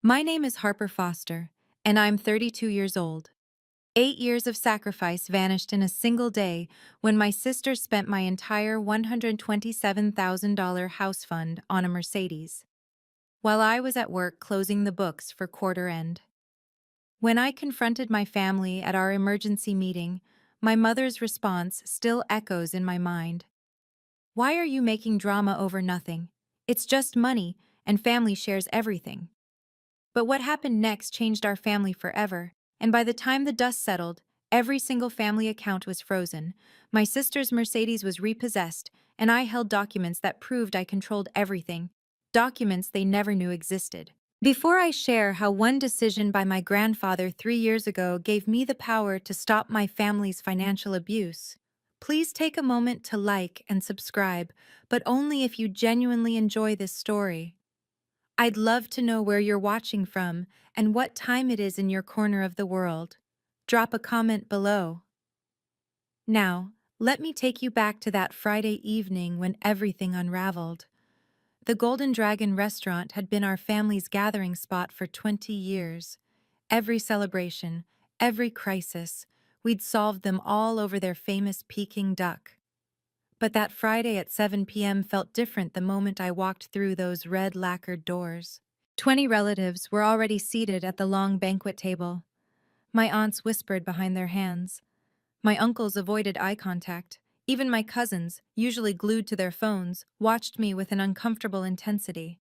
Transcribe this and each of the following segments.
My name is Harper Foster, and I'm 32 years old. 8 years of sacrifice vanished in a single day when my sister spent my entire $127,000 house fund on a Mercedes, while I was at work closing the books for quarter end. When I confronted my family at our emergency meeting, my mother's response still echoes in my mind. "Why are you making drama over nothing? It's just money, and family shares everything." But what happened next changed our family forever, and by the time the dust settled, every single family account was frozen. My sister's Mercedes was repossessed, and I held documents that proved I controlled everything, documents they never knew existed. Before I share how one decision by my grandfather 3 years ago gave me the power to stop my family's financial abuse, please take a moment to like and subscribe, but only if you genuinely enjoy this story. I'd love to know where you're watching from and what time it is in your corner of the world. Drop a comment below. Now, let me take you back to that Friday evening when everything unraveled. The Golden Dragon restaurant had been our family's gathering spot for 20 years. Every celebration, every crisis, we'd solved them all over their famous Peking duck. But that Friday at 7 p.m. felt different the moment I walked through those red lacquered doors. 20 relatives were already seated at the long banquet table. My aunts whispered behind their hands. My uncles avoided eye contact. Even my cousins, usually glued to their phones, watched me with an uncomfortable intensity.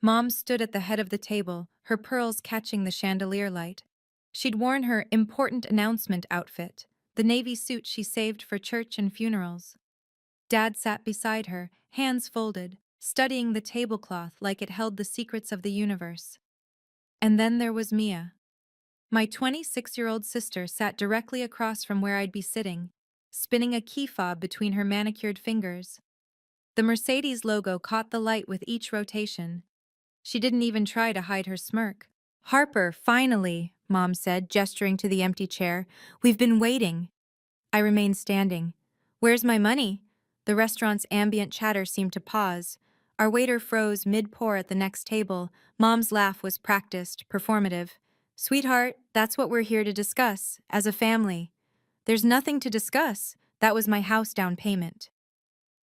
Mom stood at the head of the table, her pearls catching the chandelier light. She'd worn her important announcement outfit, the navy suit she saved for church and funerals. Dad sat beside her, hands folded, studying the tablecloth like it held the secrets of the universe. And then there was Mia. My 26-year-old sister sat directly across from where I'd be sitting, spinning a key fob between her manicured fingers. The Mercedes logo caught the light with each rotation. She didn't even try to hide her smirk. "Harper, finally," Mom said, gesturing to the empty chair. "We've been waiting." I remained standing. "Where's my money?" The restaurant's ambient chatter seemed to pause. Our waiter froze mid-pour at the next table. Mom's laugh was practiced, performative. "Sweetheart, that's what we're here to discuss, as a family." "There's nothing to discuss. That was my house down payment."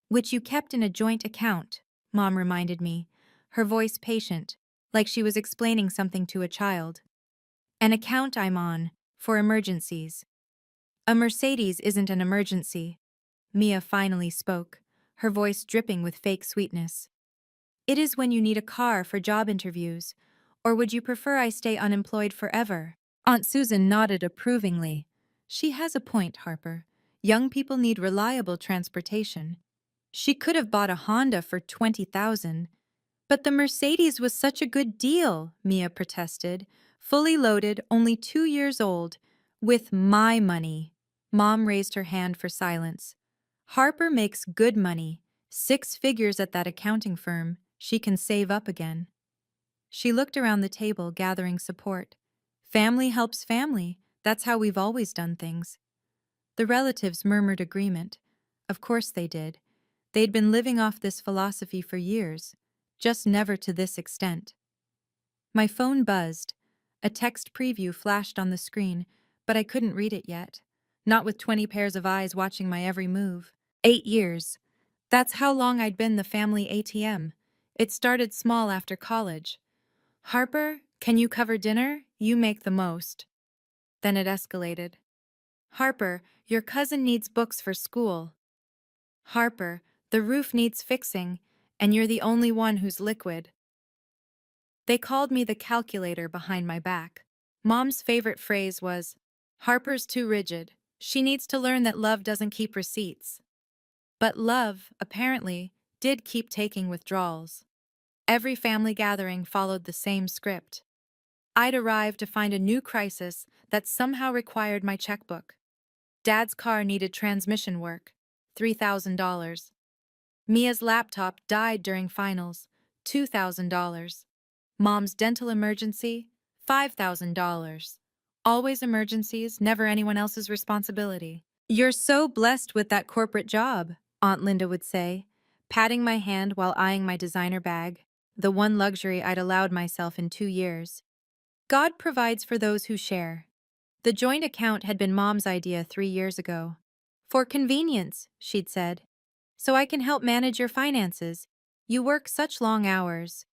"Which you kept in a joint account," Mom reminded me, her voice patient, like she was explaining something to a child. "An account I'm on, for emergencies." "A Mercedes isn't an emergency." Mia finally spoke, her voice dripping with fake sweetness. "It is when you need a car for job interviews. Or would you prefer I stay unemployed forever?" Aunt Susan nodded approvingly. "She has a point, Harper. Young people need reliable transportation." She could have bought a Honda for $20,000. "But the Mercedes was such a good deal," Mia protested. "Fully loaded, only 2 years old. With my money." Mom raised her hand for silence. "Harper makes good money, 6 figures at that accounting firm. She can save up again." She looked around the table, gathering support. "Family helps family. That's how we've always done things." The relatives murmured agreement. Of course they did. They'd been living off this philosophy for years, just never to this extent. My phone buzzed. A text preview flashed on the screen, but I couldn't read it yet. Not with 20 pairs of eyes watching my every move. 8 years. That's how long I'd been the family ATM. It started small after college. "Harper, can you cover dinner? You make the most." Then it escalated. "Harper, your cousin needs books for school." "Harper, the roof needs fixing, and you're the only one who's liquid." They called me the calculator behind my back. Mom's favorite phrase was, "Harper's too rigid. She needs to learn that love doesn't keep receipts." But love, apparently, did keep taking withdrawals. Every family gathering followed the same script. I'd arrive to find a new crisis that somehow required my checkbook. Dad's car needed transmission work, $3,000. Mia's laptop died during finals, $2,000. Mom's dental emergency, $5,000. Always emergencies, never anyone else's responsibility. "You're so blessed with that corporate job," Aunt Linda would say, patting my hand while eyeing my designer bag. the one luxury I'd allowed myself in 2 years. God provides for those who share. The joint account had been Mom's idea 3 years ago. For convenience, she'd said. So I can help manage your finances. You work such long hours.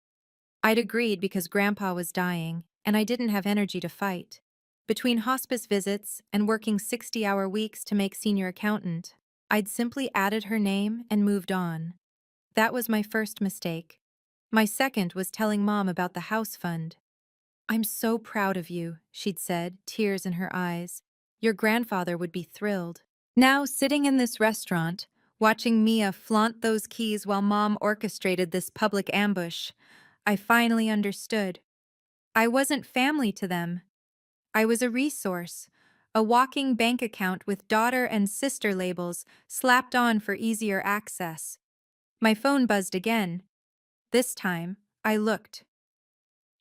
I'd agreed because Grandpa was dying, and I didn't have energy to fight. Between hospice visits and working 60-hour weeks to make senior accountant, I'd simply added her name and moved on. That was my first mistake. My second was telling Mom about the house fund. "I'm so proud of you," she'd said, tears in her eyes. "Your grandfather would be thrilled." Now, sitting in this restaurant, watching Mia flaunt those keys while Mom orchestrated this public ambush, I finally understood. I wasn't family to them. I was a resource, a walking bank account with daughter and sister labels slapped on for easier access. My phone buzzed again. This time, I looked.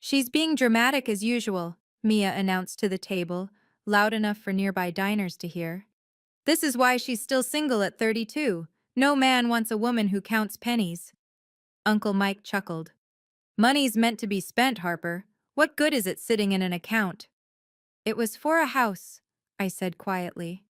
"She's being dramatic as usual," Mia announced to the table, loud enough for nearby diners to hear. "This is why she's still single at 32. No man wants a woman who counts pennies." Uncle Mike chuckled. "Money's meant to be spent, Harper. What good is it sitting in an account?" "It was for a house," I said quietly.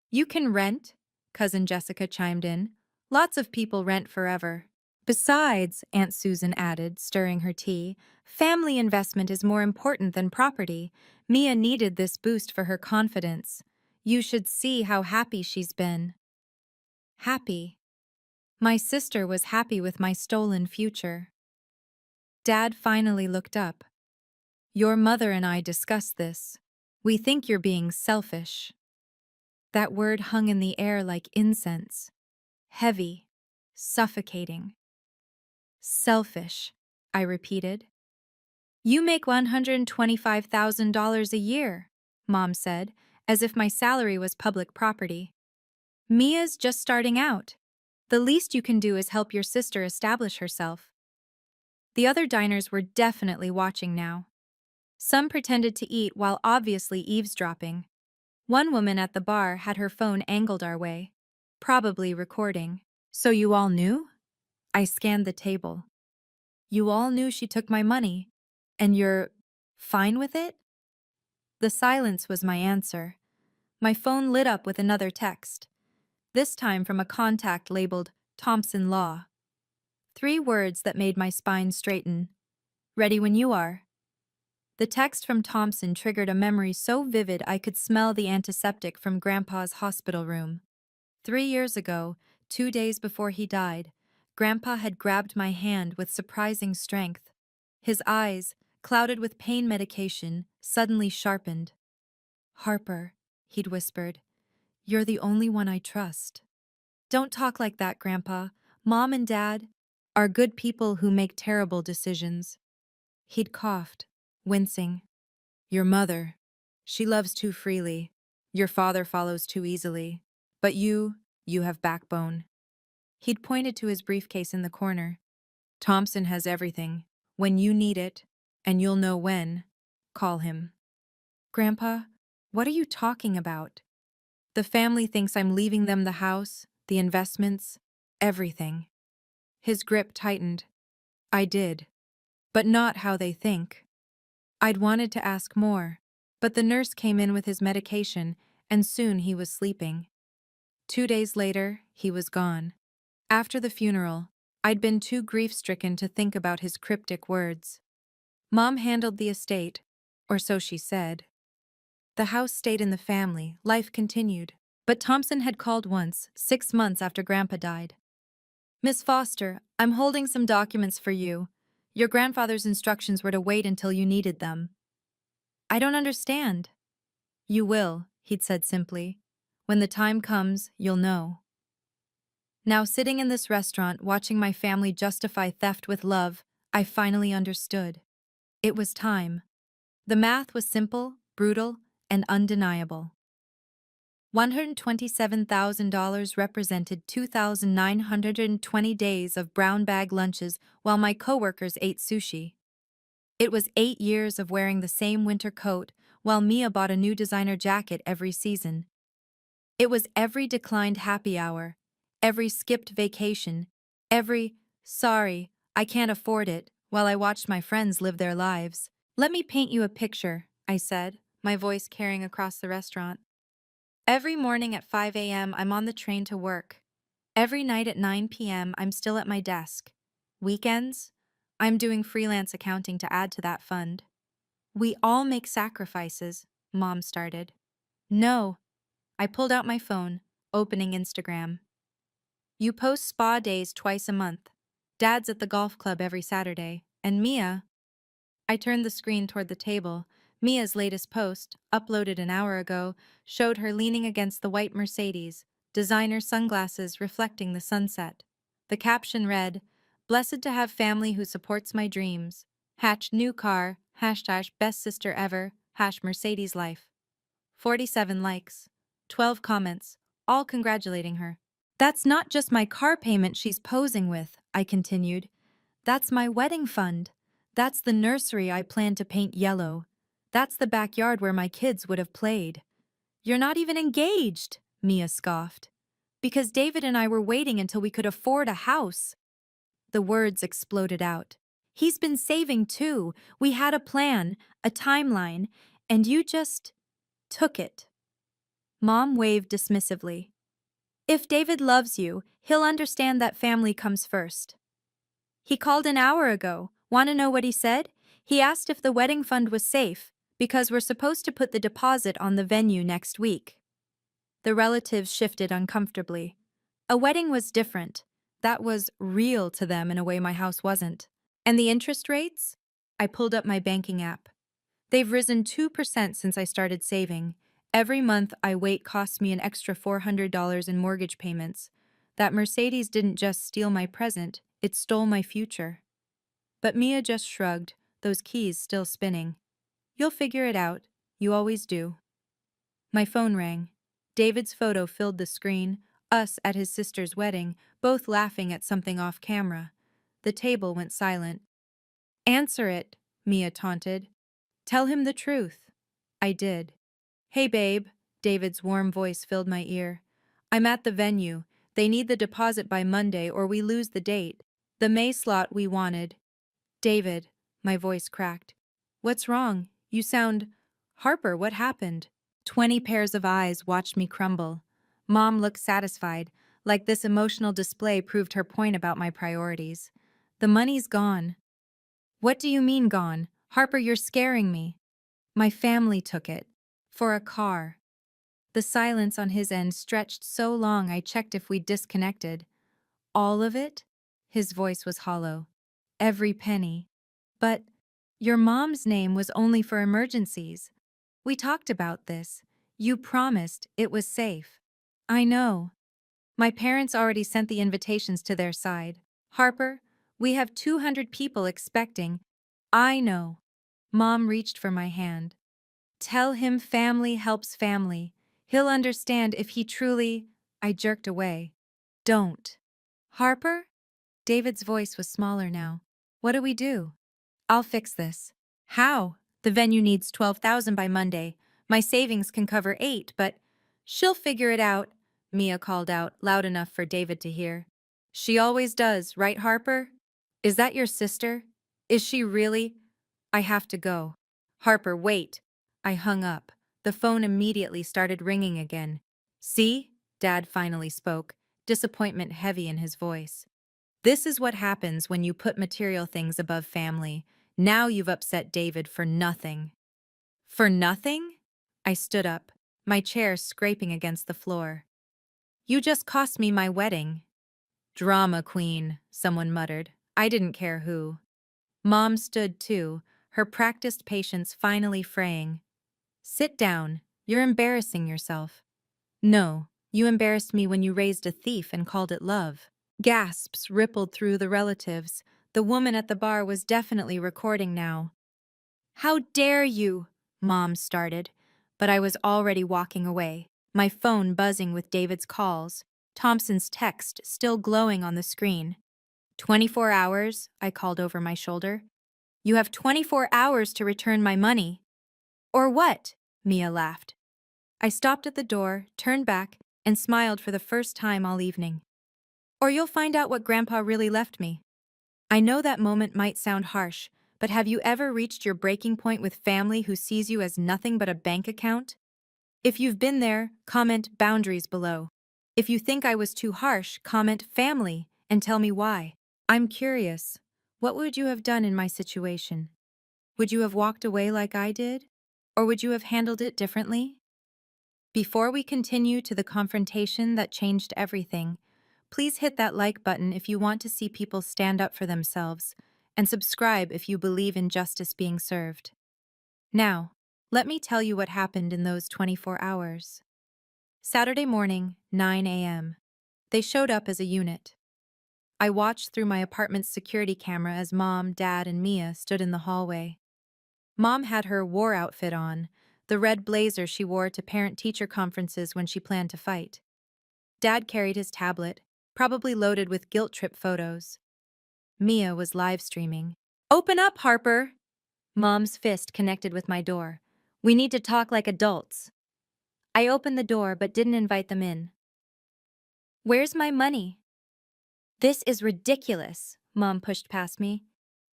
"You can rent," Cousin Jessica chimed in. "Lots of people rent forever." "Besides," Aunt Susan added, stirring her tea, "family investment is more important than property." Mia needed this boost for her confidence. "You should see how happy she's been." Happy. My sister was happy with my stolen future. Dad finally looked up. "Your mother and I discussed this. We think you're being selfish." That word hung in the air like incense. Heavy. Suffocating. "Selfish," I repeated. "You make $125,000 a year," Mom said, as if my salary was public property. "Mia's just starting out. The least you can do is help your sister establish herself." The other diners were definitely watching now. Some pretended to eat while obviously eavesdropping. One woman at the bar had her phone angled our way, probably recording. "So you all knew?" I scanned the table. "You all knew she took my money, and you're fine with it?" The silence was my answer. My phone lit up with another text, this time from a contact labeled Thompson Law. 3 words that made my spine straighten. "Ready when you are." The text from Thompson triggered a memory so vivid I could smell the antiseptic from Grandpa's hospital room. 3 years ago, 2 days before he died, Grandpa had grabbed my hand with surprising strength. His eyes, clouded with pain medication, suddenly sharpened. "Harper," he'd whispered, "you're the only one I trust." "Don't talk like that, Grandpa. Mom and Dad are good people who make terrible decisions." He'd coughed, wincing. "Your mother, she loves too freely. Your father follows too easily. But you have backbone." He'd pointed to his briefcase in the corner. "Thompson has everything. When you need it, and you'll know when, call him." "Grandpa, what are you talking about?" "The family thinks I'm leaving them the house, the investments, everything." His grip tightened. "I did. But not how they think." I'd wanted to ask more, but the nurse came in with his medication, and soon he was sleeping. 2 days later, he was gone. After the funeral, I'd been too grief-stricken to think about his cryptic words. Mom handled the estate, or so she said. The house stayed in the family, life continued. But Thompson had called once, 6 months after Grandpa died. "Miss Foster, I'm holding some documents for you. Your grandfather's instructions were to wait until you needed them." "I don't understand." "You will," he'd said simply. "When the time comes, you'll know." Now, sitting in this restaurant watching my family justify theft with love, I finally understood. It was time. The math was simple, brutal, and undeniable. $127,000 represented 2,920 days of brown bag lunches while my coworkers ate sushi. It was 8 years of wearing the same winter coat while Mia bought a new designer jacket every season. It was every declined happy hour, every skipped vacation, every "sorry, I can't afford it" while I watched my friends live their lives. Let me paint you a picture, I said, my voice carrying across the restaurant. Every morning at 5 a.m., I'm on the train to work. Every night at 9 p.m., I'm still at my desk. Weekends? I'm doing freelance accounting to add to that fund. We all make sacrifices, Mom started. No. I pulled out my phone, opening Instagram. You post spa days twice a month. Dad's at the golf club every Saturday. And Mia, I turned the screen toward the table. Mia's latest post, uploaded an hour ago, showed her leaning against the white Mercedes, designer sunglasses reflecting the sunset. The caption read, "Blessed to have family who supports my dreams. Hatch new car, hashtag best sister ever, hash Mercedes life." 47 likes, 12 comments, all congratulating her. That's not just my car payment she's posing with, I continued. That's my wedding fund. That's the nursery I plan to paint yellow. That's the backyard where my kids would have played. You're not even engaged, Mia scoffed. Because David and I were waiting until we could afford a house. The words exploded out. He's been saving too. We had a plan, a timeline, and you just took it. Mom waved dismissively. If David loves you, he'll understand that family comes first. He called an hour ago. Want to know what he said? He asked if the wedding fund was safe, because we're supposed to put the deposit on the venue next week. The relatives shifted uncomfortably. A wedding was different. That was real to them in a way my house wasn't. And the interest rates? I pulled up my banking app. They've risen 2% since I started saving. Every month I wait costs me an extra $400 in mortgage payments. That Mercedes didn't just steal my present, it stole my future. But Mia just shrugged, those keys still spinning. You'll figure it out. You always do. My phone rang. David's photo filled the screen, us at his sister's wedding, both laughing at something off camera. The table went silent. Answer it, Mia taunted. Tell him the truth. I did. Hey babe, David's warm voice filled my ear. I'm at the venue. They need the deposit by Monday or we lose the date. The May slot we wanted. David, my voice cracked. What's wrong? You sound… Harper, what happened? 20 pairs of eyes watched me crumble. Mom looked satisfied, like this emotional display proved her point about my priorities. The money's gone. What do you mean gone? Harper, you're scaring me. My family took it. For a car. The silence on his end stretched so long I checked if we'd disconnected. All of it? His voice was hollow. Every penny. But your mom's name was only for emergencies. We talked about this. You promised it was safe. I know. My parents already sent the invitations to their side. Harper, we have 200 people expecting. I know. Mom reached for my hand. Tell him family helps family. He'll understand if he truly… I jerked away. Don't. Harper? David's voice was smaller now. What do we do? I'll fix this. How? The venue needs 12,000 by Monday. My savings can cover 8, but… She'll figure it out, Mia called out, loud enough for David to hear. She always does, right, Harper? Is that your sister? Is she really… I have to go. Harper, wait. I hung up. The phone immediately started ringing again. See? Dad finally spoke, disappointment heavy in his voice. This is what happens when you put material things above family. Now you've upset David for nothing. For nothing? I stood up, my chair scraping against the floor. You just cost me my wedding. Drama queen, someone muttered. I didn't care who. Mom stood too, her practiced patience finally fraying. Sit down. You're embarrassing yourself. No, you embarrassed me when you raised a thief and called it love. Gasps rippled through the relatives. The woman at the bar was definitely recording now. How dare you? Mom started, but I was already walking away, my phone buzzing with David's calls, Thompson's text still glowing on the screen. 24 hours, I called over my shoulder. You have 24 hours to return my money. Or what? Mia laughed. I stopped at the door, turned back, and smiled for the first time all evening. Or you'll find out what Grandpa really left me. I know that moment might sound harsh, but have you ever reached your breaking point with family who sees you as nothing but a bank account? If you've been there, comment boundaries below. If you think I was too harsh, comment family and tell me why. I'm curious. What would you have done in my situation? Would you have walked away like I did? Or would you have handled it differently? Before we continue to the confrontation that changed everything, please hit that like button if you want to see people stand up for themselves, and subscribe if you believe in justice being served. Now, let me tell you what happened in those 24 hours. Saturday morning, 9 a.m. They showed up as a unit. I watched through my apartment's security camera as Mom, Dad, and Mia stood in the hallway. Mom had her war outfit on, the red blazer she wore to parent-teacher conferences when she planned to fight. Dad carried his tablet, probably loaded with guilt trip photos. Mia was live streaming. "Open up, Harper!" Mom's fist connected with my door. "We need to talk like adults." I opened the door but didn't invite them in. "Where's my money?" "This is ridiculous," Mom pushed past me.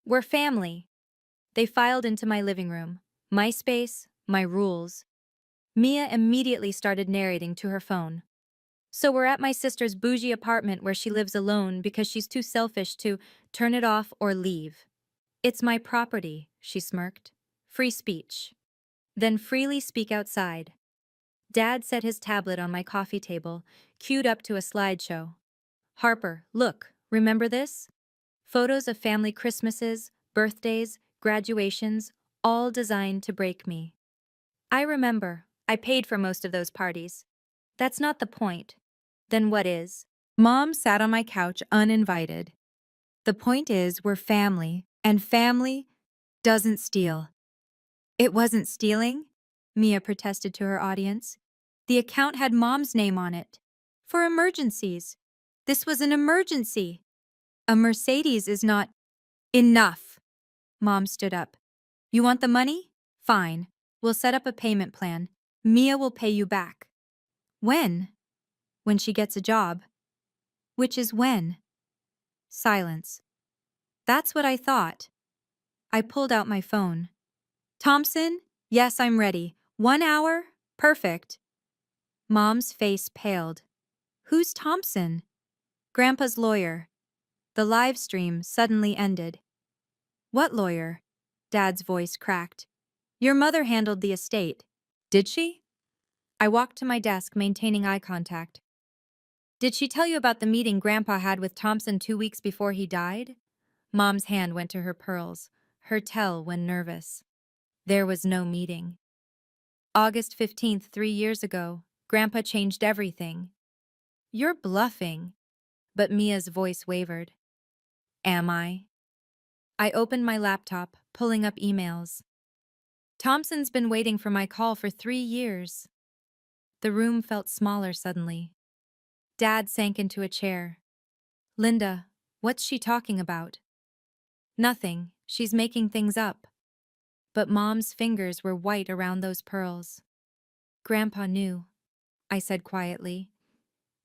"We're family." They filed into my living room. My space, my rules. Mia immediately started narrating to her phone. "So we're at my sister's bougie apartment where she lives alone because she's too selfish to turn it off or leave. It's my property," she smirked. "Free speech. Then freely speak outside." Dad set his tablet on my coffee table, queued up to a slideshow. "Harper, look, remember this? Photos of family Christmases, birthdays, graduations, all designed to break me." "I remember. I paid for most of those parties." "That's not the point." "Then what is?" Mom sat on my couch uninvited. "The point is we're family, and family doesn't steal." "It wasn't stealing," Mia protested to her audience. "The account had Mom's name on it. For emergencies. This was an emergency. A Mercedes is not..." "Enough!" Mom stood up. "You want the money? Fine. We'll set up a payment plan. Mia will pay you back." "When?" "When she gets a job." "Which is when?" Silence. "That's what I thought." I pulled out my phone. "Thompson? Yes, I'm ready. 1 hour? Perfect." Mom's face paled. "Who's Thompson?" "Grandpa's lawyer." The live stream suddenly ended. "What lawyer?" Dad's voice cracked. "Your mother handled the estate." "Did she?" I walked to my desk, maintaining eye contact. "Did she tell you about the meeting Grandpa had with Thompson 2 weeks before he died?" Mom's hand went to her pearls, her tell when nervous. "There was no meeting. August 15th, 3 years ago, Grandpa changed everything." "You're bluffing." But Mia's voice wavered. "Am I?" I opened my laptop, pulling up emails. "Thompson's been waiting for my call for 3 years." The room felt smaller suddenly. Dad sank into a chair. "Linda, what's she talking about?" "Nothing. She's making things up." But Mom's fingers were white around those pearls. "Grandpa knew," I said quietly.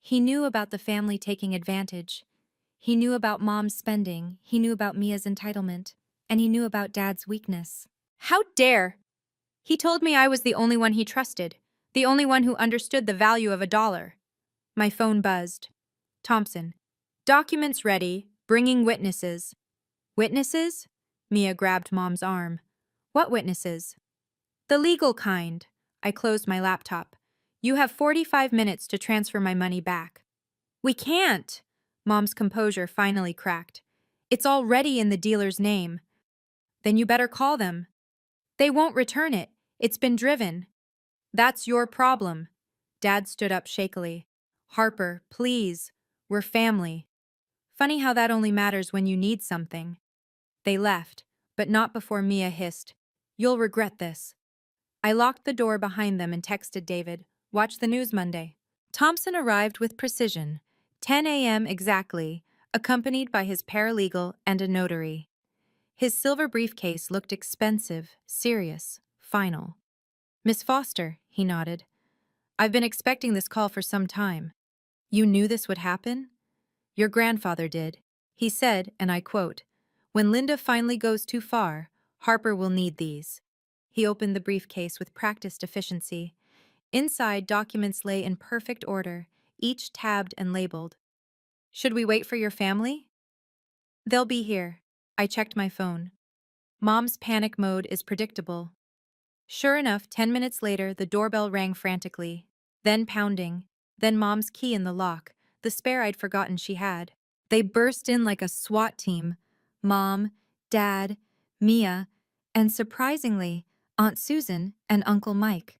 "He knew about the family taking advantage. He knew about Mom's spending, he knew about Mia's entitlement, and he knew about Dad's weakness." "How dare!" "He told me I was the only one he trusted, the only one who understood the value of $1. My phone buzzed. "Thompson. Documents ready, bringing witnesses." "Witnesses?" Mia grabbed Mom's arm. "What witnesses?" "The legal kind." I closed my laptop. "You have 45 minutes to transfer my money back." "We can't." Mom's composure finally cracked. "It's already in the dealer's name." "Then you better call them." "They won't return it. It's been driven." "That's your problem." Dad stood up shakily. "Harper, please. We're family." "Funny how that only matters when you need something." They left, but not before Mia hissed, "You'll regret this." I locked the door behind them and texted David, "Watch the news Monday." Thompson arrived with precision, 10 a.m. exactly, accompanied by his paralegal and a notary. His silver briefcase looked expensive, serious, final. "Miss Foster," he nodded. "I've been expecting this call for some time." "You knew this would happen?" "Your grandfather did. He said, and I quote, When Linda finally goes too far, Harper will need these. He opened the briefcase with practiced efficiency. Inside, documents lay in perfect order, each tabbed and labeled. Should we wait for your family? They'll be here. I checked my phone. Mom's panic mode is predictable. Sure enough, 10 minutes later, the doorbell rang frantically, then pounding, then Mom's key in the lock, the spare I'd forgotten she had. They burst in like a SWAT team. Mom, Dad, Mia, and surprisingly, Aunt Susan and Uncle Mike.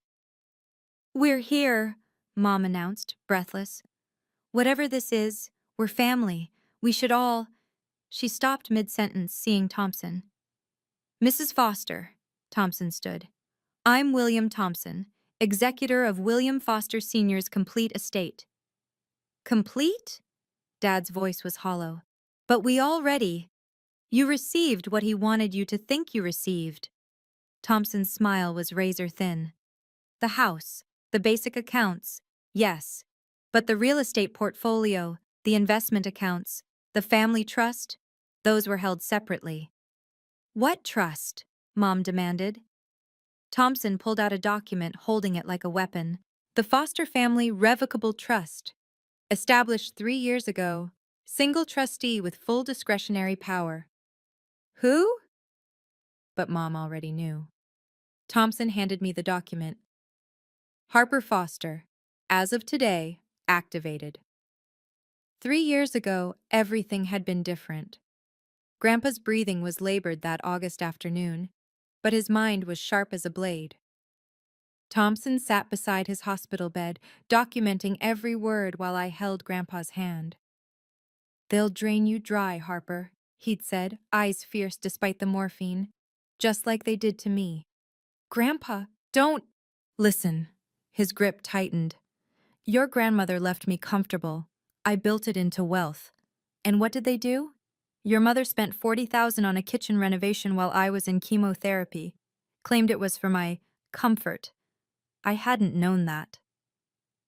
We're here, Mom announced, breathless. Whatever this is, we're family. We should all. She stopped mid-sentence, seeing Thompson. Mrs. Foster, Thompson stood. I'm William Thompson, executor of William Foster Sr.'s complete estate. Complete? Dad's voice was hollow. But we already. You received what he wanted you to think you received. Thompson's smile was razor thin. The house, the basic accounts, yes. But the real estate portfolio, the investment accounts, the family trust, those were held separately. What trust? Mom demanded. Thompson pulled out a document holding it like a weapon. The Foster Family Revocable Trust. Established 3 years ago. Single trustee with full discretionary power. Who? But Mom already knew. Thompson handed me the document. Harper Foster. As of today, activated. 3 years ago, everything had been different. Grandpa's breathing was labored that August afternoon, but his mind was sharp as a blade. Thompson sat beside his hospital bed, documenting every word while I held Grandpa's hand. They'll drain you dry, Harper, he'd said, eyes fierce despite the morphine, just like they did to me. Grandpa, don't... Listen. His grip tightened. Your grandmother left me comfortable. I built it into wealth. And what did they do? Your mother spent $40,000 on a kitchen renovation while I was in chemotherapy. Claimed it was for my comfort. I hadn't known that.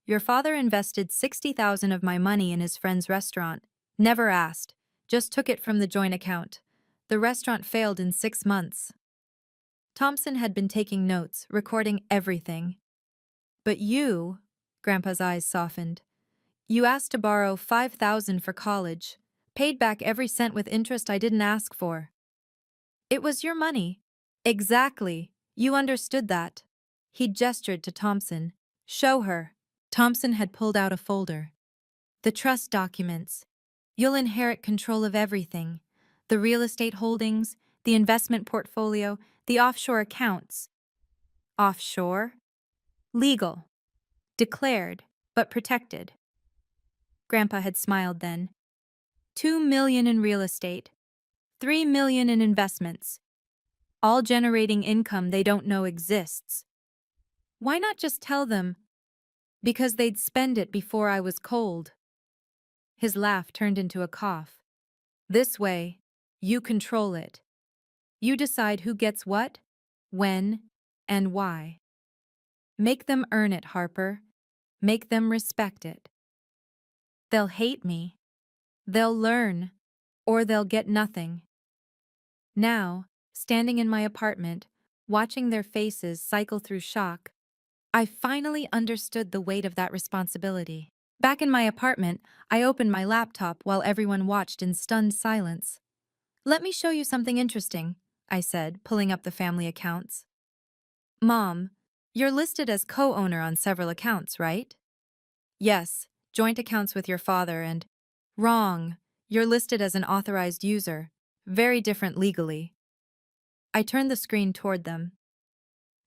Your father invested $60,000 of my money in his friend's restaurant. Never asked. Just took it from the joint account. The restaurant failed in 6 months. Thompson had been taking notes, recording everything. But you, Grandpa's eyes softened. You asked to borrow $5,000 for college. Paid back every cent with interest I didn't ask for. It was your money. Exactly. You understood that. He gestured to Thompson. Show her. Thompson had pulled out a folder. The trust documents. You'll inherit control of everything. The real estate holdings, the investment portfolio, the offshore accounts. Offshore? Legal. Declared, but protected. Grandpa had smiled then. $2 million in real estate. $3 million in investments. All generating income they don't know exists. Why not just tell them? Because they'd spend it before I was cold. His laugh turned into a cough. This way, you control it. You decide who gets what, when, and why. Make them earn it, Harper. Make them respect it. They'll hate me. They'll learn. Or they'll get nothing. Now, standing in my apartment, watching their faces cycle through shock, I finally understood the weight of that responsibility. Back in my apartment, I opened my laptop while everyone watched in stunned silence. Let me show you something interesting, I said, pulling up the family accounts. Mom, you're listed as co-owner on several accounts, right? Yes, joint accounts with your father and... Wrong. You're listed as an authorized user. Very different legally. I turned the screen toward them.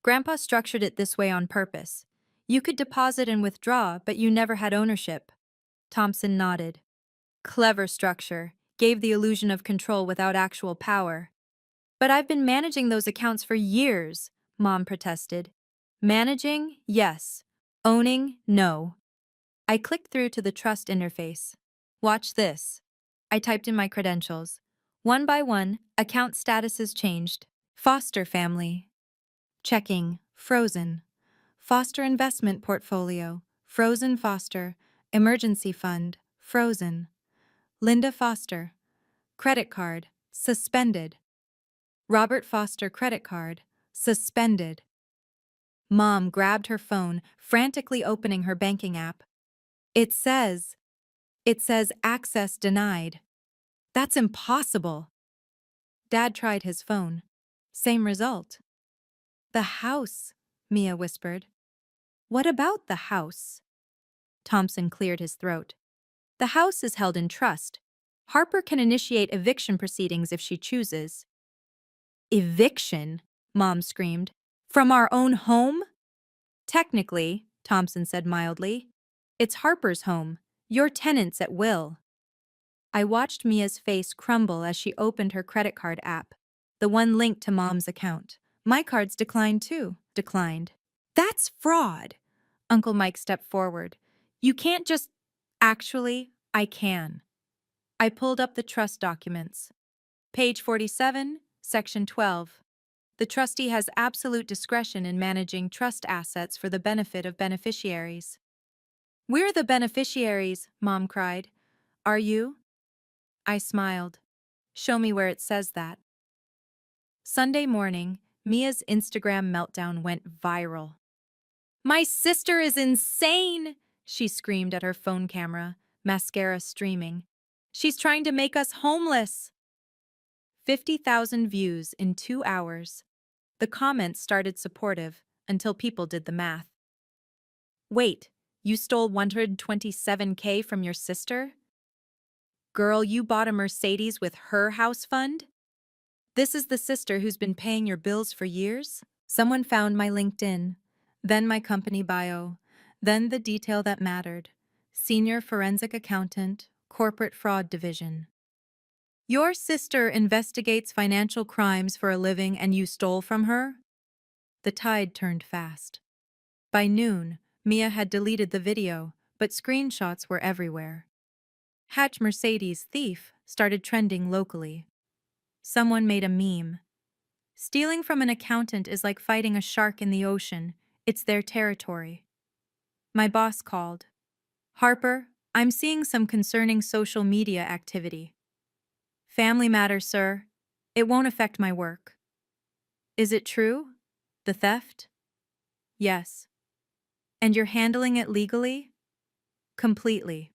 Grandpa structured it this way on purpose. You could deposit and withdraw, but you never had ownership. Thompson nodded. Clever structure. Gave the illusion of control without actual power. But I've been managing those accounts for years, Mom protested. Managing? Yes. Owning? No. I clicked through to the trust interface. Watch this. I typed in my credentials. One by one, account statuses changed. Foster family. Checking. Frozen. Foster investment portfolio. Frozen Foster. Emergency fund. Frozen. Linda Foster. Credit card. Suspended. Robert Foster credit card. Suspended. Mom grabbed her phone, frantically opening her banking app. It says, it says access denied. That's impossible. Dad tried his phone. Same result. The house, Mia whispered. What about the house? Thompson cleared his throat. The house is held in trust. Harper can initiate eviction proceedings if she chooses. Eviction? Mom screamed. From our own home? Technically, Thompson said mildly, it's Harper's home. Your tenants at will. I watched Mia's face crumble as she opened her credit card app, the one linked to Mom's account. My cards declined too. Declined. That's fraud. Uncle Mike stepped forward. You can't just... Actually, I can. I pulled up the trust documents. Page 47, Section 12. The trustee has absolute discretion in managing trust assets for the benefit of beneficiaries. We're the beneficiaries, Mom cried. Are you? I smiled. Show me where it says that. Sunday morning, Mia's Instagram meltdown went viral. My sister is insane, she screamed at her phone camera, mascara streaming. She's trying to make us homeless. 50,000 views in 2 hours. The comments started supportive until people did the math. Wait, you stole $127K from your sister? Girl, you bought a Mercedes with her house fund? This is the sister who's been paying your bills for years? Someone found my LinkedIn, then my company bio, then the detail that mattered. Senior forensic accountant, corporate fraud division. Your sister investigates financial crimes for a living and you stole from her? The tide turned fast. By noon, Mia had deleted the video, but screenshots were everywhere. Hatch Mercedes thief started trending locally. Someone made a meme. Stealing from an accountant is like fighting a shark in the ocean. It's their territory. My boss called. Harper, I'm seeing some concerning social media activity. Family matter, sir. It won't affect my work. Is it true? The theft? Yes. And you're handling it legally? Completely.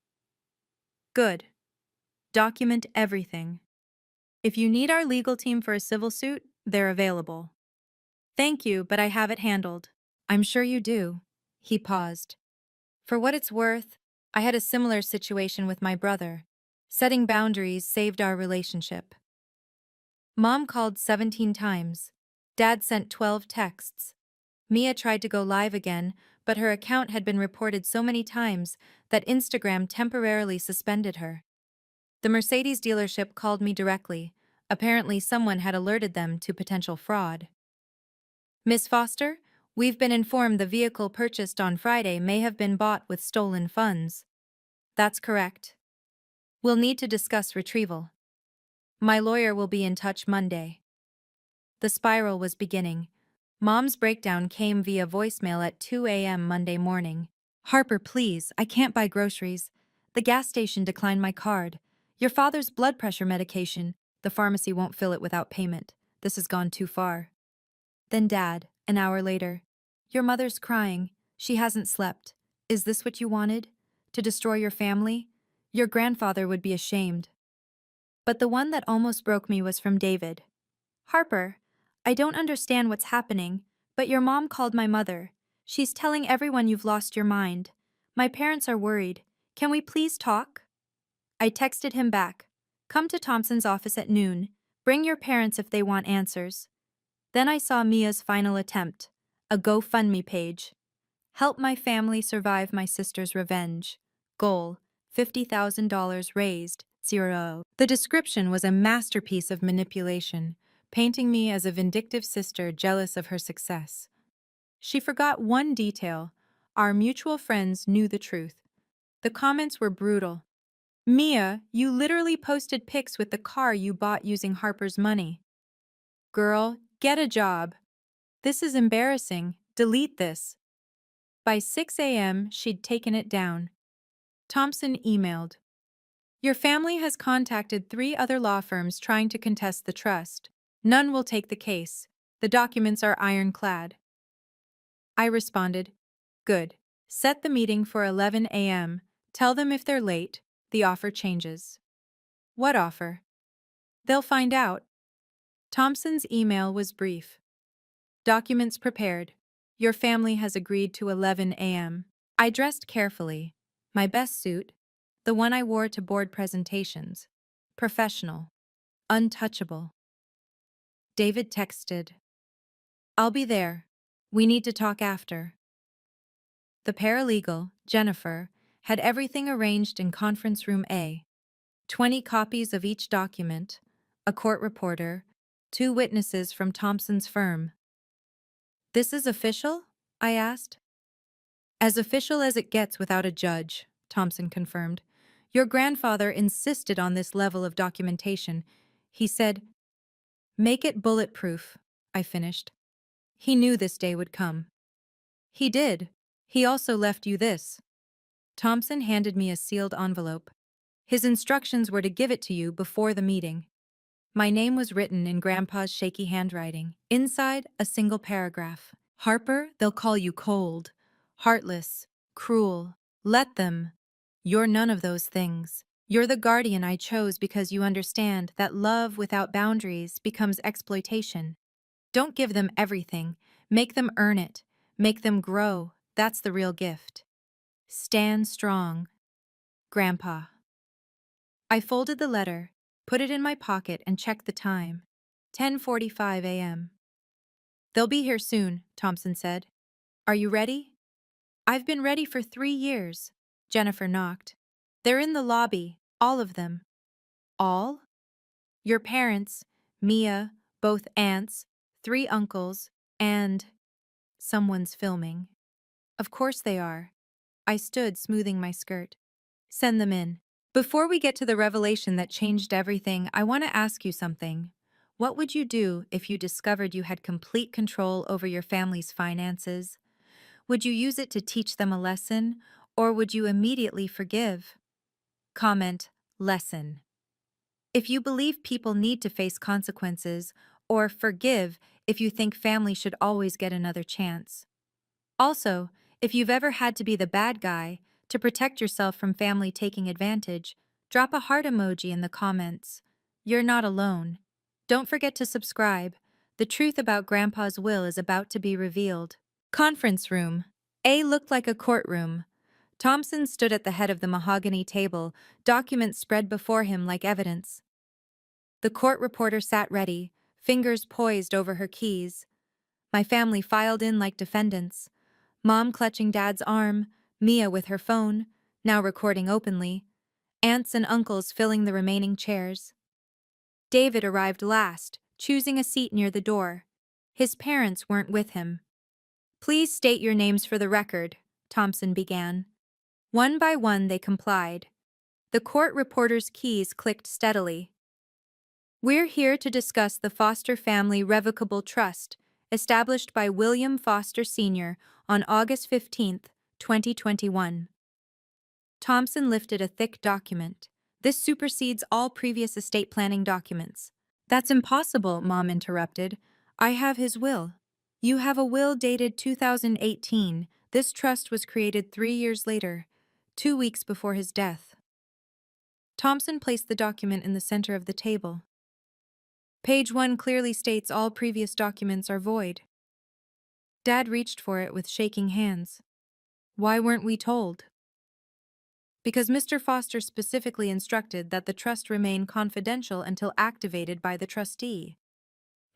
Good. Document everything. If you need our legal team for a civil suit, they're available. Thank you, but I have it handled. I'm sure you do. He paused. For what it's worth, I had a similar situation with my brother. Setting boundaries saved our relationship. Mom called 17 times. Dad sent 12 texts. Mia tried to go live again, but her account had been reported so many times that Instagram temporarily suspended her. The Mercedes dealership called me directly. Apparently someone had alerted them to potential fraud. Miss Foster, we've been informed the vehicle purchased on Friday may have been bought with stolen funds. That's correct. We'll need to discuss retrieval. My lawyer will be in touch Monday. The spiral was beginning. Mom's breakdown came via voicemail at 2 a.m. Monday morning. Harper, please, I can't buy groceries. The gas station declined my card. Your father's blood pressure medication. The pharmacy won't fill it without payment. This has gone too far. Then Dad, an hour later. Your mother's crying. She hasn't slept. Is this what you wanted? To destroy your family? Your grandfather would be ashamed. But the one that almost broke me was from David. Harper, I don't understand what's happening, but your mom called my mother. She's telling everyone you've lost your mind. My parents are worried. Can we please talk? I texted him back. Come to Thompson's office at noon. Bring your parents if they want answers. Then I saw Mia's final attempt, a GoFundMe page. Help my family survive my sister's revenge. Goal, $50,000 raised, 0. The description was a masterpiece of manipulation, painting me as a vindictive sister jealous of her success. She forgot one detail. Our mutual friends knew the truth. The comments were brutal. Mia, you literally posted pics with the car you bought using Harper's money. Girl, get a job. This is embarrassing. Delete this. By 6 a.m., she'd taken it down. Thompson emailed. Your family has contacted 3 other law firms trying to contest the trust. None will take the case. The documents are ironclad. I responded, Good. Set the meeting for 11 a.m. Tell them if they're late, the offer changes. What offer? They'll find out. Thompson's email was brief. Documents prepared. Your family has agreed to 11 a.m. I dressed carefully. My best suit, the one I wore to board presentations. Professional. Untouchable. David texted, I'll be there. We need to talk after. The paralegal, Jennifer, had everything arranged in conference room A. 20 copies of each document, a court reporter, 2 witnesses from Thompson's firm. This is official? I asked. As official as it gets without a judge, Thompson confirmed. Your grandfather insisted on this level of documentation. He said, Make it bulletproof, I finished. He knew this day would come. He did. He also left you this. Thompson handed me a sealed envelope. His instructions were to give it to you before the meeting. My name was written in Grandpa's shaky handwriting. Inside, a single paragraph. Harper, they'll call you cold, heartless, cruel. Let them. You're none of those things. You're the guardian I chose because you understand that love without boundaries becomes exploitation. Don't give them everything. Make them earn it. Make them grow. That's the real gift. Stand strong. Grandpa. I folded the letter, put it in my pocket, and checked the time. 10:45 a.m. They'll be here soon, Thompson said. Are you ready? I've been ready for 3 years. Jennifer knocked. They're in the lobby, all of them. All? Your parents, Mia, both aunts, 3 uncles, and someone's filming. Of course they are. I stood, smoothing my skirt. Send them in. Before we get to the revelation that changed everything, I want to ask you something. What would you do if you discovered you had complete control over your family's finances? Would you use it to teach them a lesson, or would you immediately forgive? Comment, lesson. If you believe people need to face consequences, or forgive if you think family should always get another chance. Also, if you've ever had to be the bad guy to protect yourself from family taking advantage, drop a heart emoji in the comments. You're not alone. Don't forget to subscribe. The truth about Grandpa's will is about to be revealed. Conference room. A looked like a courtroom. Thompson stood at the head of the mahogany table, documents spread before him like evidence. The court reporter sat ready, fingers poised over her keys. My family filed in like defendants. Mom clutching Dad's arm, Mia with her phone, now recording openly, aunts and uncles filling the remaining chairs. David arrived last, choosing a seat near the door. His parents weren't with him. Please state your names for the record, Thompson began. One by one they complied. The court reporter's keys clicked steadily. We're here to discuss the Foster Family Revocable Trust, established by William Foster Sr. on August 15, 2021. Thompson lifted a thick document. This supersedes all previous estate planning documents. That's impossible, Mom interrupted. I have his will. You have a will dated 2018. This trust was created 3 years later, 2 weeks before his death. Thompson placed the document in the center of the table. Page 1 clearly states all previous documents are void. Dad reached for it with shaking hands. Why weren't we told? Because Mr. Foster specifically instructed that the trust remain confidential until activated by the trustee.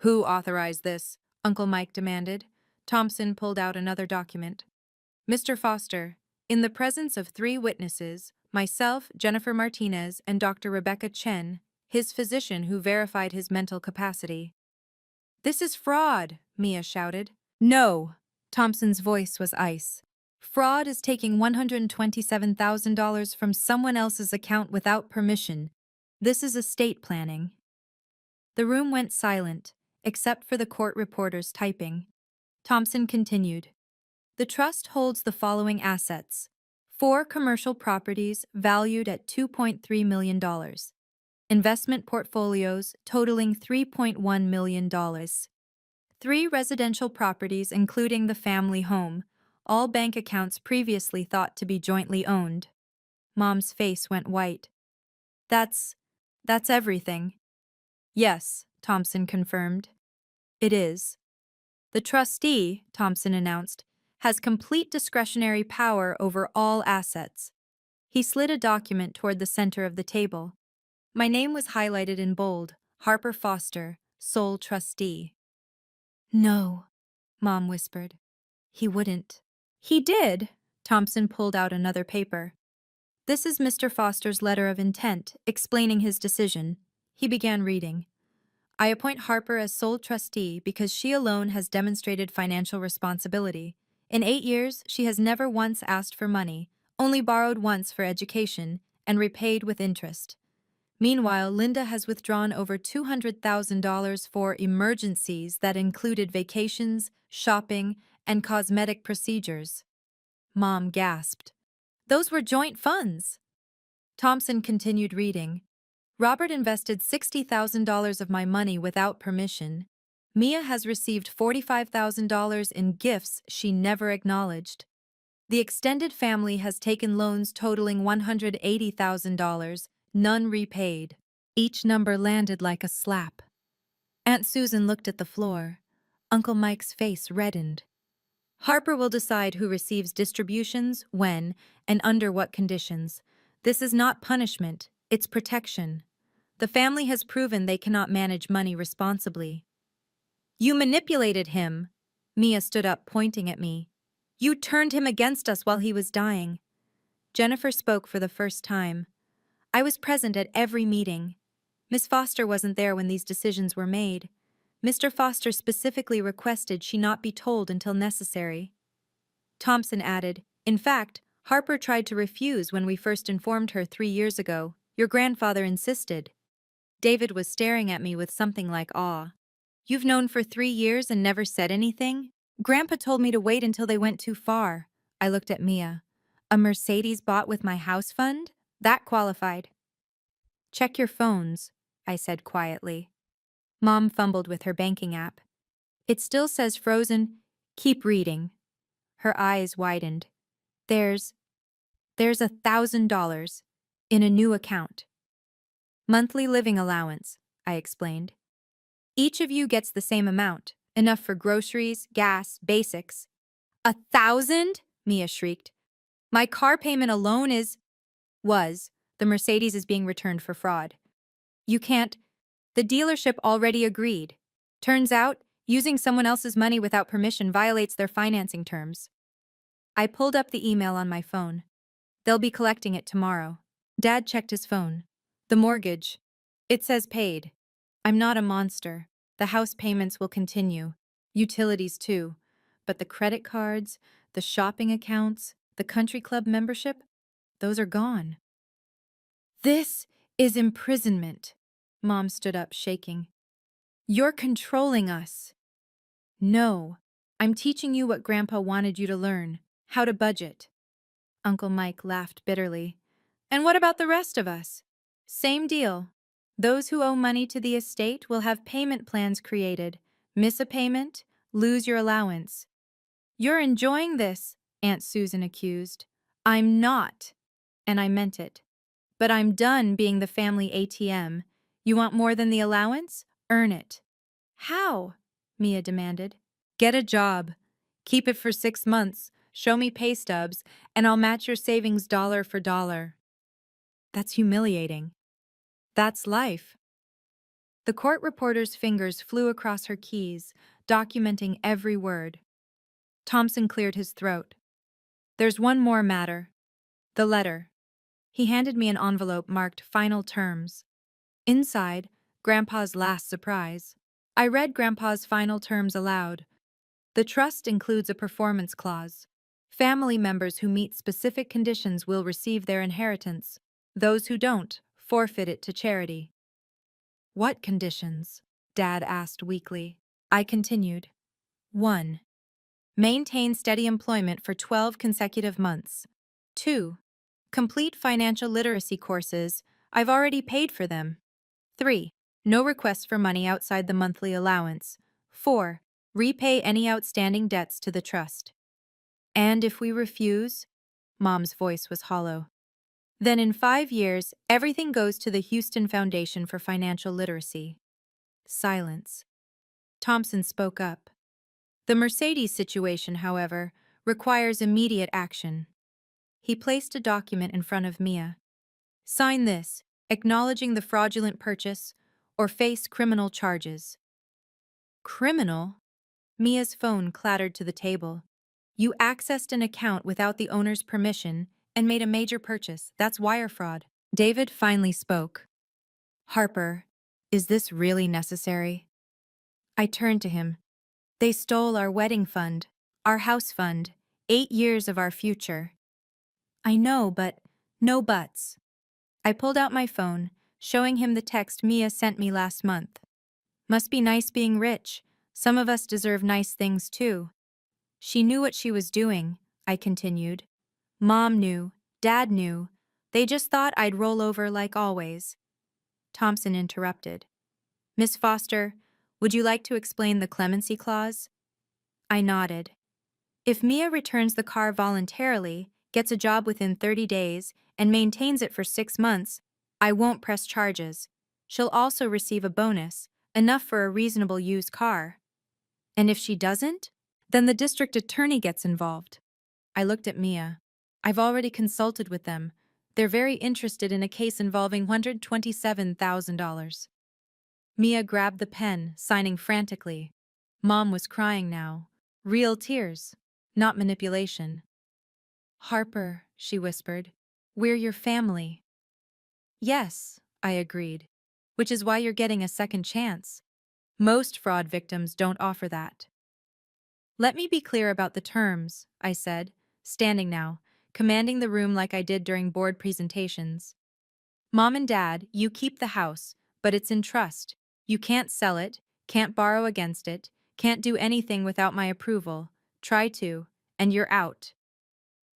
Who authorized this? Uncle Mike demanded. Thompson pulled out another document. Mr. Foster, in the presence of 3 witnesses, myself, Jennifer Martinez, and Dr. Rebecca Chen, his physician who verified his mental capacity. This is fraud, Mia shouted. No, Thompson's voice was ice. Fraud is taking $127,000 from someone else's account without permission. This is estate planning. The room went silent, except for the court reporter's typing. Thompson continued. The trust holds the following assets: 4 commercial properties valued at $2.3 million. Investment portfolios totaling $3.1 million. 3 residential properties including the family home, all bank accounts previously thought to be jointly owned. Mom's face went white. That's everything. Yes, Thompson confirmed. It is. The trustee, Thompson announced, has complete discretionary power over all assets. He slid a document toward the center of the table. My name was highlighted in bold, Harper Foster, sole trustee. No, Mom whispered. He wouldn't. He did. Thompson pulled out another paper. This is Mr. Foster's letter of intent, explaining his decision. He began reading. I appoint Harper as sole trustee because she alone has demonstrated financial responsibility. In 8 years, she has never once asked for money, only borrowed once for education, and repaid with interest. Meanwhile, Linda has withdrawn over $200,000 for emergencies that included vacations, shopping, and cosmetic procedures. Mom gasped. Those were joint funds. Thompson continued reading. Robert invested $60,000 of my money without permission. Mia has received $45,000 in gifts she never acknowledged. The extended family has taken loans totaling $180,000, none repaid. Each number landed like a slap. Aunt Susan looked at the floor. Uncle Mike's face reddened. Harper will decide who receives distributions, when, and under what conditions. This is not punishment, it's protection. The family has proven they cannot manage money responsibly. You manipulated him. Mia stood up, pointing at me. You turned him against us while he was dying. Jennifer spoke for the first time. I was present at every meeting. Miss Foster wasn't there when these decisions were made. Mr. Foster specifically requested she not be told until necessary. Thompson added, in fact, Harper tried to refuse when we first informed her 3 years ago. Your grandfather insisted. David was staring at me with something like awe. You've known for 3 years and never said anything? Grandpa told me to wait until they went too far. I looked at Mia. A Mercedes bought with my house fund? That qualified. Check your phones, I said quietly. Mom fumbled with her banking app. It still says frozen. Keep reading. Her eyes widened. There's $1,000 in a new account. Monthly living allowance, I explained. Each of you gets the same amount, enough for groceries, gas, basics. 1,000? Mia shrieked. My car payment alone was. The Mercedes is being returned for fraud. You can't. The dealership already agreed. Turns out, using someone else's money without permission violates their financing terms. I pulled up the email on my phone. They'll be collecting it tomorrow. Dad checked his phone. The mortgage. It says paid. I'm not a monster. The house payments will continue. Utilities too. But the credit cards, the shopping accounts, the country club membership, those are gone. This is imprisonment. Mom stood up, shaking. You're controlling us. No, I'm teaching you what Grandpa wanted you to learn, how to budget. Uncle Mike laughed bitterly. And what about the rest of us? Same deal. Those who owe money to the estate will have payment plans created. Miss a payment, lose your allowance. You're enjoying this, Aunt Susan accused. I'm not. And I meant it. But I'm done being the family ATM. You want more than the allowance? Earn it. How? Mia demanded. Get a job. Keep it for 6 months. Show me pay stubs, and I'll match your savings dollar for dollar. That's humiliating. That's life. The court reporter's fingers flew across her keys, documenting every word. Thompson cleared his throat. There's one more matter. The letter. He handed me an envelope marked Final Terms. Inside, Grandpa's last surprise. I read Grandpa's final terms aloud. The trust includes a performance clause. Family members who meet specific conditions will receive their inheritance. Those who don't, forfeit it to charity. What conditions? Dad asked weakly. I continued. 1. Maintain steady employment for 12 consecutive months. 2. Complete financial literacy courses. I've already paid for them. 3. No requests for money outside the monthly allowance. 4. Repay any outstanding debts to the trust. And if we refuse? Mom's voice was hollow. Then in 5 years, everything goes to the Houston Foundation for Financial Literacy. Silence. Thompson spoke up. The Mercedes situation, however, requires immediate action. He placed a document in front of Mia. Sign this, acknowledging the fraudulent purchase, or face criminal charges. Criminal? Mia's phone clattered to the table. You accessed an account without the owner's permission and made a major purchase. That's wire fraud. David finally spoke. Harper, is this really necessary? I turned to him. They stole our wedding fund, our house fund, 8 years of our future. I know, but no buts. I pulled out my phone, showing him the text Mia sent me last month. Must be nice being rich. Some of us deserve nice things too. She knew what she was doing, I continued. Mom knew, Dad knew. They just thought I'd roll over like always. Thompson interrupted. Miss Foster, would you like to explain the clemency clause? I nodded. If Mia returns the car voluntarily, gets a job within 30 days, and maintains it for 6 months, I won't press charges. She'll also receive a bonus, enough for a reasonable used car. And if she doesn't? Then the district attorney gets involved. I looked at Mia. I've already consulted with them. They're very interested in a case involving $127,000. Mia grabbed the pen, signing frantically. Mom was crying now. Real tears, not manipulation. Harper, she whispered, we're your family. Yes, I agreed, which is why you're getting a second chance. Most fraud victims don't offer that. Let me be clear about the terms, I said, standing now, commanding the room like I did during board presentations. Mom and Dad, you keep the house, but it's in trust. You can't sell it, can't borrow against it, can't do anything without my approval. Try to, and you're out.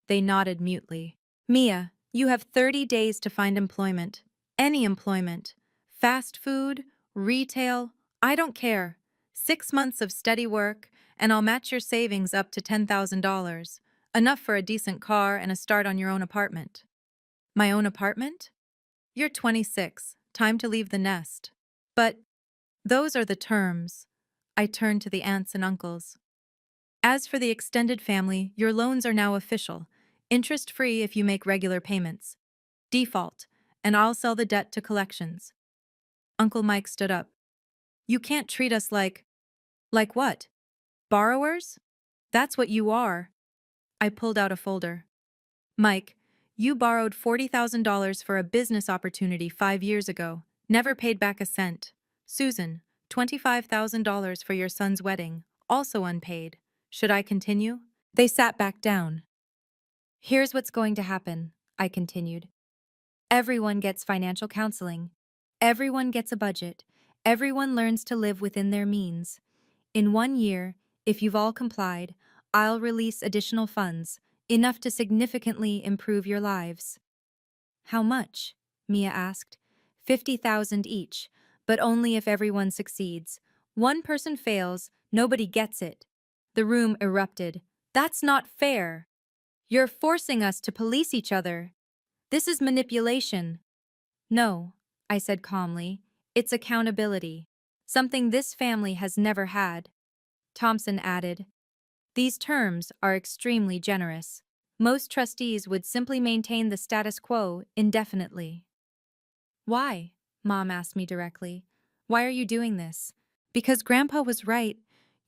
They nodded mutely. Mia, you have 30 days to find employment. Any employment. Fast food, retail, I don't care. 6 months of steady work, and I'll match your savings up to $10,000. Enough for a decent car and a start on your own apartment. My own apartment? You're 26. Time to leave the nest. But those are the terms. I turned to the aunts and uncles. As for the extended family, your loans are now official. Interest-free if you make regular payments. Default, and I'll sell the debt to collections. Uncle Mike stood up. You can't treat us like what? Borrowers? That's what you are. I pulled out a folder. Mike, you borrowed $40,000 for a business opportunity 5 years ago. Never paid back a cent. Susan, $25,000 for your son's wedding. Also unpaid. Should I continue? They sat back down. Here's what's going to happen, I continued. Everyone gets financial counseling. Everyone gets a budget. Everyone learns to live within their means. In 1 year, if you've all complied, I'll release additional funds, enough to significantly improve your lives. How much? Mia asked. 50,000 each, but only if everyone succeeds. One person fails, nobody gets it. The room erupted. That's not fair. You're forcing us to police each other. This is manipulation. No, I said calmly. It's accountability. Something this family has never had. Thompson added, these terms are extremely generous. Most trustees would simply maintain the status quo indefinitely. Why? Mom asked me directly. Why are you doing this? Because Grandpa was right.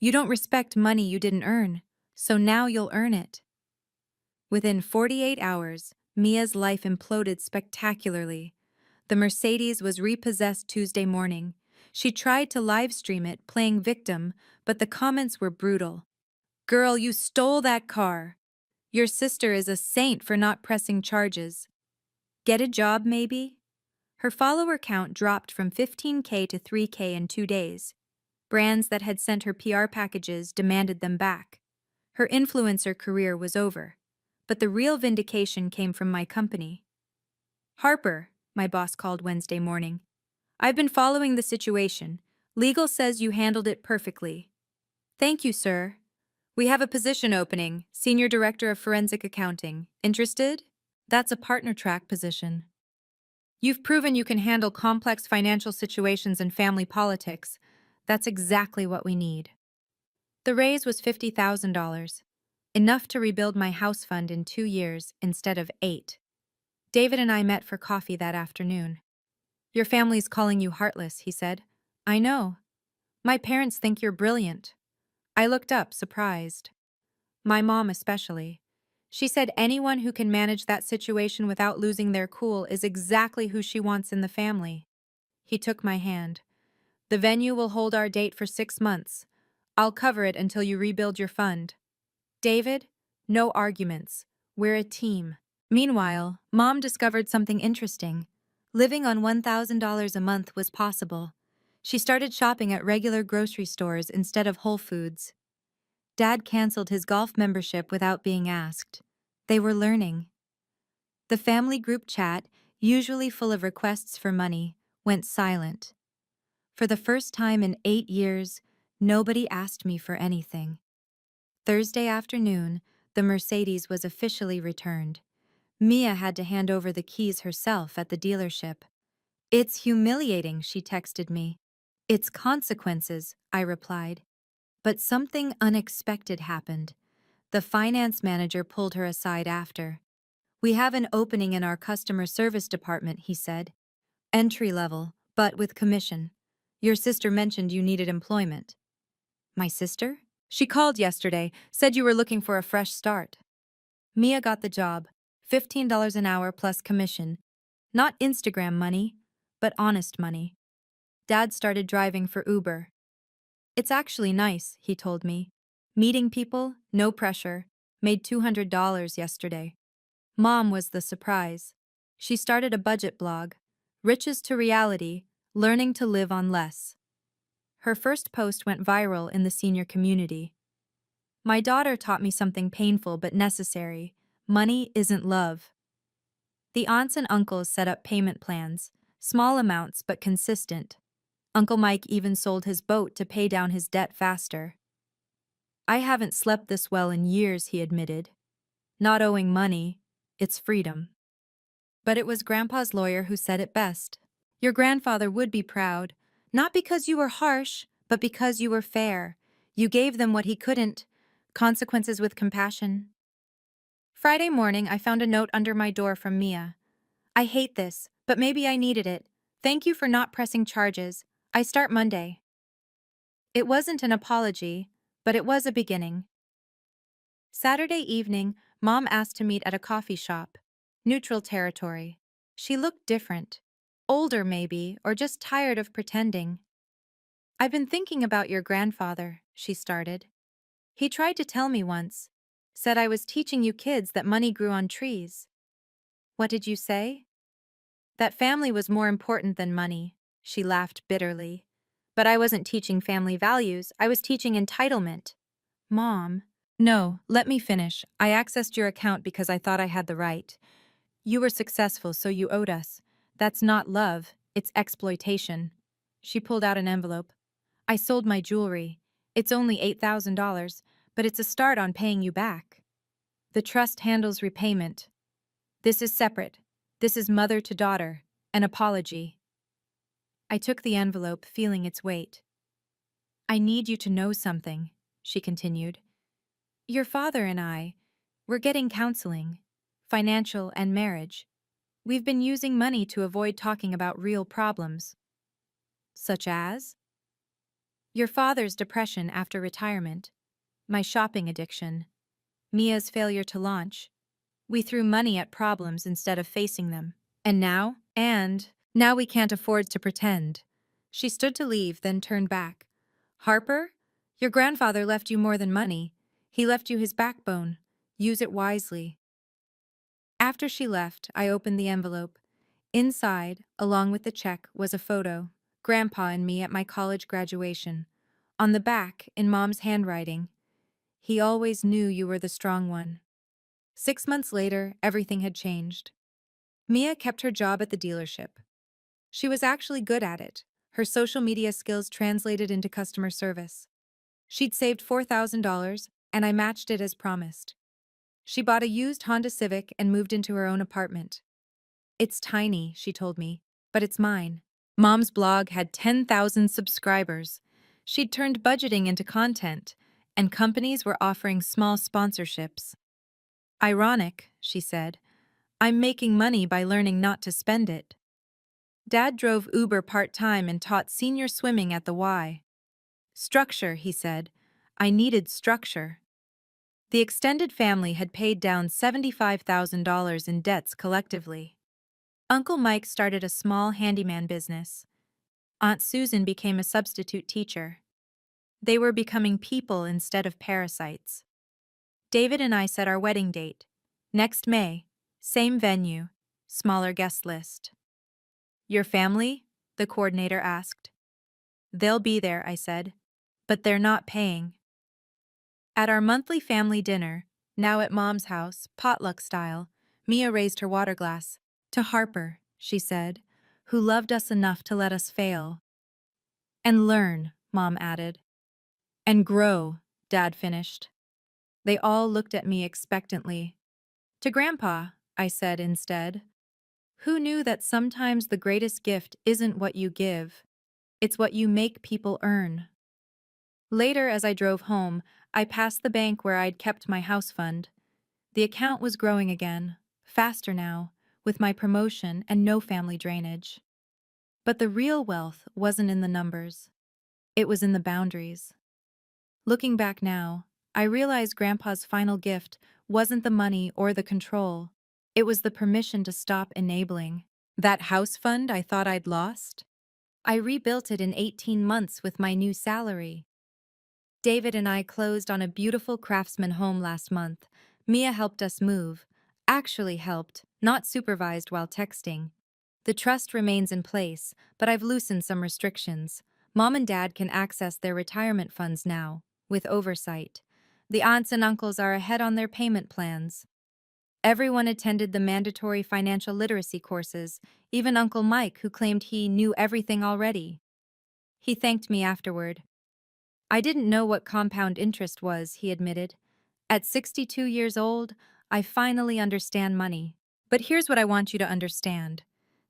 You don't respect money you didn't earn, so now you'll earn it. Within 48 hours, Mia's life imploded spectacularly. The Mercedes was repossessed Tuesday morning. She tried to live stream it, playing victim, but the comments were brutal. Girl, you stole that car. Your sister is a saint for not pressing charges. Get a job, maybe? Her follower count dropped from 15K to 3K in 2 days. Brands that had sent her PR packages demanded them back. Her influencer career was over. but the real vindication came from my company. Harper, my boss called Wednesday morning. I've been following the situation. Legal says you handled it perfectly. Thank you, sir. We have a position opening, Senior Director of Forensic Accounting. Interested? That's a partner track position. You've proven you can handle complex financial situations and family politics. That's exactly what we need. The raise was $50,000, enough to rebuild my house fund in 2 years instead of 8. David and I met for coffee that afternoon. Your family's calling you heartless, he said. I know. My parents think you're brilliant. I looked up, surprised. My mom especially. She said anyone who can manage that situation without losing their cool is exactly who she wants in the family. He took my hand. The venue will hold our date for 6 months. I'll cover it until you rebuild your fund. David, no arguments. We're a team. Meanwhile, Mom discovered something interesting. Living on $1,000 a month was possible. She started shopping at regular grocery stores instead of Whole Foods. Dad canceled his golf membership without being asked. They were learning. The family group chat, usually full of requests for money, went silent. For the first time in 8 years, nobody asked me for anything. Thursday afternoon, the Mercedes was officially returned. Mia had to hand over the keys herself at the dealership. It's humiliating, she texted me. It's consequences, I replied. But something unexpected happened. The finance manager pulled her aside after. We have an opening in our customer service department, he said. Entry level, but with commission. Your sister mentioned you needed employment. My sister? She called yesterday, said you were looking for a fresh start. Mia got the job, $15 an hour plus commission. Not Instagram money, but honest money. Dad started driving for Uber. It's actually nice, he told me. Meeting people, no pressure. Made $200 yesterday. Mom was the surprise. She started a budget blog. Riches to Reality, Learning to Live on Less. Her first post went viral in the senior community. My daughter taught me something painful but necessary. Money isn't love. The aunts and uncles set up payment plans, small amounts but consistent. Uncle Mike even sold his boat to pay down his debt faster. I haven't slept this well in years, he admitted. Not owing money, it's freedom. But it was Grandpa's lawyer who said it best. Your grandfather would be proud, not because you were harsh, but because you were fair. You gave them what he couldn't. Consequences with compassion. Friday morning, I found a note under my door from Mia. I hate this, but maybe I needed it. Thank you for not pressing charges. I start Monday. It wasn't an apology, but it was a beginning. Saturday evening, Mom asked to meet at a coffee shop. Neutral territory. She looked different. Older maybe, or just tired of pretending. I've been thinking about your grandfather, she started. He tried to tell me once. Said I was teaching you kids that money grew on trees. What did you say? That family was more important than money, she laughed bitterly. But I wasn't teaching family values, I was teaching entitlement. Mom. No, let me finish. I accessed your account because I thought I had the right. You were successful, so you owed us. That's not love, it's exploitation. She pulled out an envelope. I sold my jewelry. It's only $8,000, but it's a start on paying you back. The trust handles repayment. This is separate. This is mother to daughter, an apology. I took the envelope, feeling its weight. I need you to know something, she continued. Your father and we're getting counseling, financial and marriage. We've been using money to avoid talking about real problems. Such as? Your father's depression after retirement, my shopping addiction, Mia's failure to launch. We threw money at problems instead of facing them. And now we can't afford to pretend. She stood to leave, then turned back. Harper, your grandfather left you more than money. He left you his backbone. Use it wisely. After she left, I opened the envelope. Inside, along with the check, was a photo. Grandpa and me at my college graduation. On the back, in Mom's handwriting, he always knew you were the strong one. 6 months later, everything had changed. Mia kept her job at the dealership. She was actually good at it. Her social media skills translated into customer service. She'd saved $4,000, and I matched it as promised. She bought a used Honda Civic and moved into her own apartment. "It's tiny," she told me, "but it's mine." Mom's blog had 10,000 subscribers. She'd turned budgeting into content, and companies were offering small sponsorships. "Ironic," she said. "I'm making money by learning not to spend it." Dad drove Uber part-time and taught senior swimming at the Y. "Structure," he said. "I needed structure." The extended family had paid down $75,000 in debts collectively. Uncle Mike started a small handyman business. Aunt Susan became a substitute teacher. They were becoming people instead of parasites. David and I set our wedding date. Next May, same venue, smaller guest list. "Your family?" the coordinator asked. "They'll be there," I said. "But they're not paying." At our monthly family dinner, now at Mom's house, potluck style, Mia raised her water glass. "To Harper," she said, "who loved us enough to let us fail." "And learn," Mom added. "And grow," Dad finished. They all looked at me expectantly. "To Grandpa," I said instead. "Who knew that sometimes the greatest gift isn't what you give, it's what you make people earn?" Later, as I drove home, I passed the bank where I'd kept my house fund. The account was growing again, faster now, with my promotion and no family drainage. But the real wealth wasn't in the numbers. It was in the boundaries. Looking back now, I realize Grandpa's final gift wasn't the money or the control. It was the permission to stop enabling. That house fund I thought I'd lost? I rebuilt it in 18 months with my new salary. David and I closed on a beautiful craftsman home last month. Mia helped us move. Actually helped, not supervised while texting. The trust remains in place, but I've loosened some restrictions. Mom and Dad can access their retirement funds now, with oversight. The aunts and uncles are ahead on their payment plans. Everyone attended the mandatory financial literacy courses, even Uncle Mike, who claimed he knew everything already. He thanked me afterward. "I didn't know what compound interest was," he admitted. "At 62 years old, I finally understand money. But here's what I want you to understand.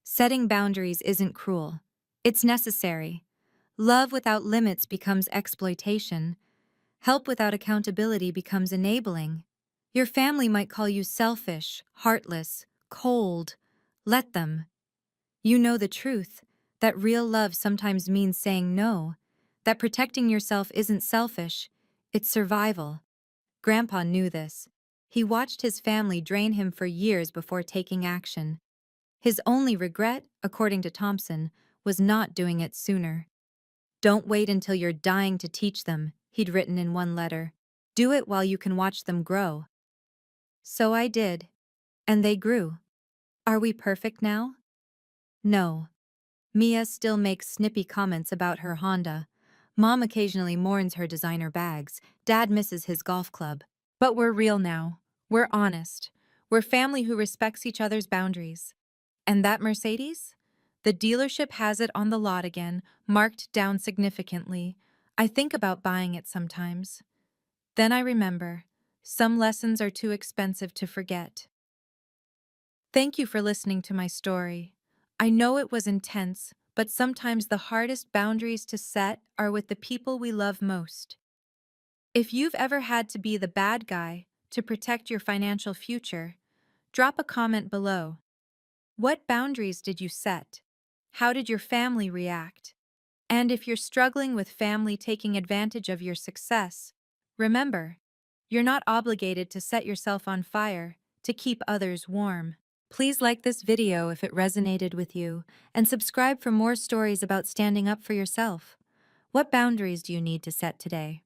Setting boundaries isn't cruel. It's necessary. Love without limits becomes exploitation. Help without accountability becomes enabling. Your family might call you selfish, heartless, cold. Let them. You know the truth, that real love sometimes means saying no, that protecting yourself isn't selfish, it's survival." Grandpa knew this. He watched his family drain him for years before taking action. His only regret, according to Thompson, was not doing it sooner. "Don't wait until you're dying to teach them," he'd written in one letter. "Do it while you can watch them grow." So I did. And they grew. Are we perfect now? No. Mia still makes snippy comments about her Honda. Mom occasionally mourns her designer bags. Dad misses his golf club. But we're real now. We're honest. We're family who respects each other's boundaries. And that Mercedes? The dealership has it on the lot again, marked down significantly. I think about buying it sometimes. Then I remember, some lessons are too expensive to forget. Thank you for listening to my story. I know it was intense, but sometimes the hardest boundaries to set are with the people we love most. If you've ever had to be the bad guy to protect your financial future, drop a comment below. What boundaries did you set? How did your family react? And if you're struggling with family taking advantage of your success, remember, you're not obligated to set yourself on fire to keep others warm. Please like this video if it resonated with you, and subscribe for more stories about standing up for yourself. What boundaries do you need to set today?